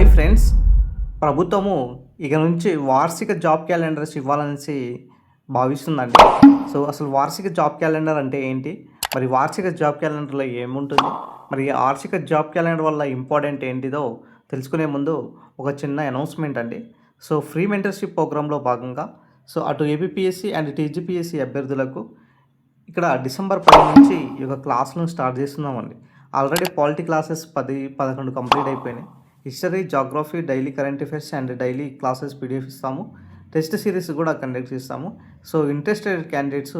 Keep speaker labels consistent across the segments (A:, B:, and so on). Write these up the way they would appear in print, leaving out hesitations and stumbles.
A: Hi friends, ప్రభుత్వము ఇక నుంచి వార్షిక జాబ్ క్యాలెండర్స్ ఇవ్వాలనేసి భావిస్తుందండి. సో అసలు వార్షిక జాబ్ క్యాలెండర్ అంటే ఏంటి? మరి వార్షిక జాబ్ క్యాలెండర్లో ఏముంటుంది? మరి వార్షిక జాబ్ క్యాలెండర్ వల్ల ఇంపార్టెంట్ ఏంటిదో తెలుసుకునే ముందు ఒక చిన్న అనౌన్స్మెంట్ అండి. సో ఫ్రీ మెంటర్షిప్ ప్రోగ్రాంలో భాగంగా అటు ఏపీపీఎస్సీ అండ్ టీజీపీఎస్సీ అభ్యర్థులకు ఇక్కడ డిసెంబర్ 10 నుంచి ఈ యొక్క క్లాసులను స్టార్ట్ చేస్తున్నామండి. ఆల్రెడీ పాలిటీ క్లాసెస్ 10, 11 కంప్లీట్ అయిపోయినాయి. History, geography, daily current affairs and daily classes PDF ఇస్తాము. టెస్ట్ సిరీస్ కూడా కండక్ట్ చేస్తాము. సో ఇంట్రెస్టెడ్ క్యాండిడేట్స్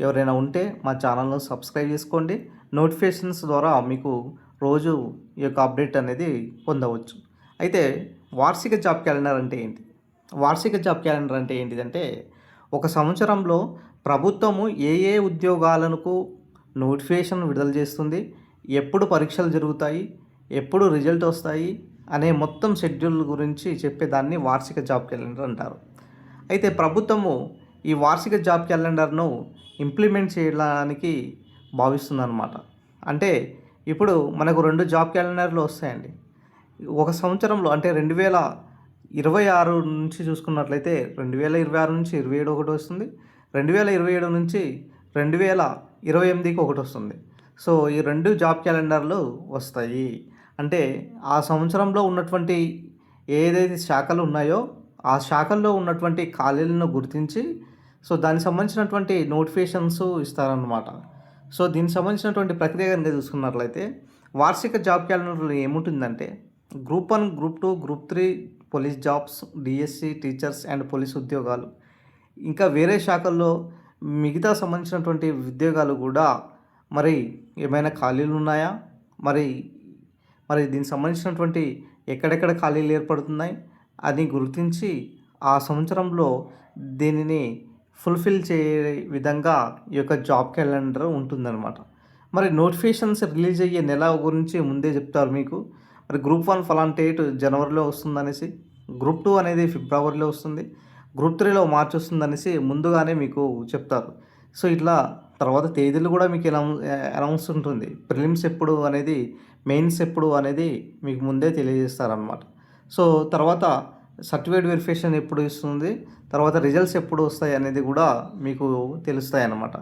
A: ఎవరైనా ఉంటే మా ఛానల్ను సబ్స్క్రైబ్ చేసుకోండి. నోటిఫికేషన్స్ ద్వారా మీకు రోజు ఈ యొక్క అప్డేట్ అనేది పొందవచ్చు. అయితే వార్షిక జాబ్ క్యాలెండర్ అంటే ఏంటి? వార్షిక జాబ్ క్యాలెండర్ అంటే ఏంటిదంటే, ఒక సంవత్సరంలో ప్రభుత్వము ఏ ఏ ఉద్యోగాలకు నోటిఫికేషన్ విడుదల చేస్తుంది, ఎప్పుడు పరీక్షలు జరుగుతాయి, ఎప్పుడు రిజల్ట్ వస్తాయి అనే మొత్తం షెడ్యూల్ గురించి చెప్పేదాన్ని వార్షిక జాబ్ క్యాలెండర్ అంటారు. అయితే ప్రభుత్వము ఈ వార్షిక జాబ్ క్యాలెండర్ను ఇంప్లిమెంట్ చేయడానికి భావిస్తుందన్నమాట. అంటే ఇప్పుడు మనకు 2 జాబ్ క్యాలెండర్లు వస్తాయండి. ఒక సంవత్సరంలో అంటే 2026 నుంచి చూసుకున్నట్లయితే 2026 నుంచి 27 ఒకటి వస్తుంది, 2027 నుంచి 2028కి ఒకటి వస్తుంది. సో ఈ 2 జాబ్ క్యాలెండర్లు వస్తాయి. అంటే ఆ సంవత్సరంలో ఉన్నటువంటి ఏదైతే శాఖలు ఉన్నాయో ఆ శాఖల్లో ఉన్నటువంటి ఖాళీలను గుర్తించి దానికి సంబంధించినటువంటి నోటిఫికేషన్స్ ఇస్తారన్నమాట. సో దీనికి సంబంధించినటువంటి ప్రక్రియ కనుక చూసుకున్నట్లయితే వార్షిక జాబ్ క్యాలెండర్లో ఏముంటుందంటే, group 1, group 2, group 3 police jobs, DSC teachers and police ఉద్యోగాలు, ఇంకా వేరే శాఖల్లో మిగతా సంబంధించినటువంటి ఉద్యోగాలు కూడా మరి ఏమైనా ఖాళీలు ఉన్నాయా, మరి దీనికి సంబంధించినటువంటి ఎక్కడెక్కడ ఖాళీలు ఏర్పడుతున్నాయి అని గుర్తించి ఆ సంవత్సరంలో దీనిని ఫుల్ఫిల్ చేయ విధంగా ఈ యొక్క జాబ్ క్యాలెండర్ ఉంటుందన్నమాట. మరి నోటిఫికేషన్స్ రిలీజ్ అయ్యే నెల గురించి ముందే చెప్తారు మీకు. మరి గ్రూప్ 1 ఫలానా డేట్ జనవరిలో వస్తుందనేసి, గ్రూప్ 2 అనేది ఫిబ్రవరిలో వస్తుంది, గ్రూప్ 3లో మార్చి వస్తుందనేసి ముందుగానే మీకు చెప్తారు. సో ఇట్లా తర్వాత తేదీలు కూడా మీకు అనౌన్స్ ఉంటుంది. ప్రిలిమ్స్ ఎప్పుడు అనేది, మెయిన్స్ ఎప్పుడు అనేది మీకు ముందే తెలియజేస్తారనమాట. సో తర్వాత సర్టిఫికేట్ వెరిఫికేషన్ ఎప్పుడు ఇస్తుంది, తర్వాత రిజల్ట్స్ ఎప్పుడు వస్తాయి అనేది కూడా మీకు తెలుస్తాయి అన్నమాట.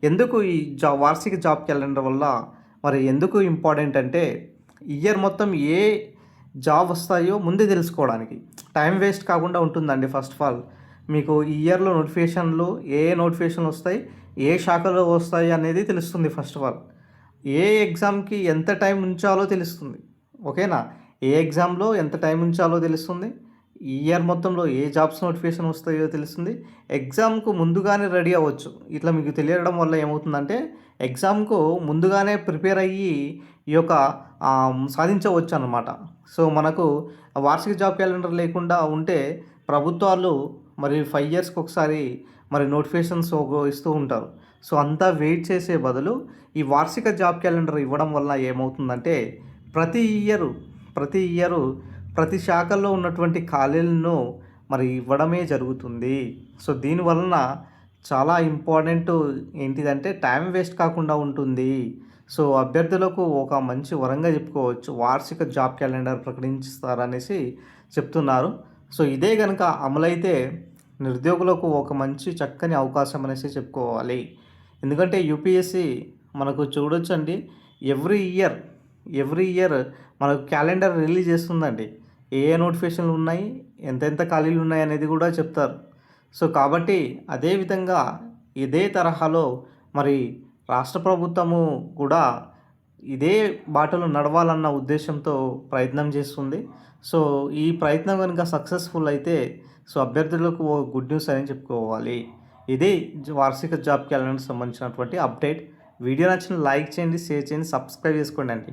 A: ఎందుకు ఈ వార్షిక జాబ్ క్యాలెండర్ వల్ల మరి ఎందుకు ఇంపార్టెంట్ అంటే, ఇయర్ మొత్తం ఏ జాబ్ వస్తాయో ముందే తెలుసుకోవడానికి టైం వేస్ట్ కాకుండా ఉంటుందండి. ఫస్ట్ ఆఫ్ ఆల్ మీకు ఈ ఇయర్లో నోటిఫికేషన్లు ఏ నోటిఫికేషన్లు వస్తాయి, ఏ శాఖలో వస్తాయి అనేది తెలుస్తుంది. ఫస్ట్ ఆఫ్ ఆల్ ఏ ఎగ్జామ్కి ఎంత టైం ఉంచాలో తెలుస్తుంది. ఓకేనా? ఏ ఎగ్జామ్లో ఎంత టైం ఉంచాలో తెలుస్తుంది. ఈ ఇయర్ మొత్తంలో ఏ జాబ్స్ నోటిఫికేషన్ వస్తాయో తెలుస్తుంది. ఎగ్జామ్కు ముందుగానే రెడీ అవ్వచ్చు. ఇట్లా మీకు తెలియడం వల్ల ఏమవుతుందంటే, ఎగ్జామ్కు ముందుగానే ప్రిపేర్ అయ్యి ఈ యొక్క సాధించవచ్చు అన్నమాట. సో మనకు వార్షిక జాబ్ క్యాలెండర్ లేకుండా ఉంటే ప్రభుత్వాలు మరి 5 ఇయర్స్కి ఒకసారి మరి నోటిఫికేషన్స్ ఇస్తూ ఉంటారు. సో అంతా వెయిట్ చేసే బదులు ఈ వార్షిక జాబ్ క్యాలెండర్ ఇవ్వడం వల్ల ఏమవుతుందంటే, ప్రతి ఇయరు ప్రతి శాఖల్లో ఉన్నటువంటి ఖాళీలను మరి ఇవ్వడమే జరుగుతుంది. సో దీనివలన చాలా ఇంపార్టెంట్ ఏంటిదంటే, టైం వేస్ట్ కాకుండా ఉంటుంది. సో అభ్యర్థులకు ఒక మంచి వరంగా చెప్పుకోవచ్చు, వార్షిక జాబ్ క్యాలెండర్ ప్రకటిస్తారనేసి చెప్తున్నారు. సో ఇదే కనుక అమలైతే నిరుద్యోగులకు ఒక మంచి చక్కని అవకాశం అనేసి చెప్పుకోవాలి. ఎందుకంటే యూపీఎస్సీ మనకు చూడొచ్చండి, ఎవ్రీ ఇయర్ మనకు క్యాలెండర్ రిలీజ్ చేస్తుందండి. ఏ నోటిఫికేషన్లు ఉన్నాయి, ఎంతెంత ఖాళీలు ఉన్నాయి అనేది కూడా చెప్తారు. సో కాబట్టి అదేవిధంగా ఇదే తరహాలో మరి రాష్ట్ర ప్రభుత్వము కూడా ఇదే బాటలో నడవాలన్న ఉద్దేశంతో ప్రయత్నం చేస్తుంది. సో ఈ ప్రయత్నం కనుక సక్సెస్ఫుల్ అయితే అభ్యర్థులకు ఓ గుడ్ న్యూస్ అని చెప్పుకోవాలి. ఇది వార్షిక జాబ్ క్యాలెండర్కి సంబంధించినటువంటి అప్డేట్. వీడియో నచ్చిన లైక్ చేయండి, షేర్ చేయండి, సబ్స్క్రైబ్ చేసుకోండి అండి.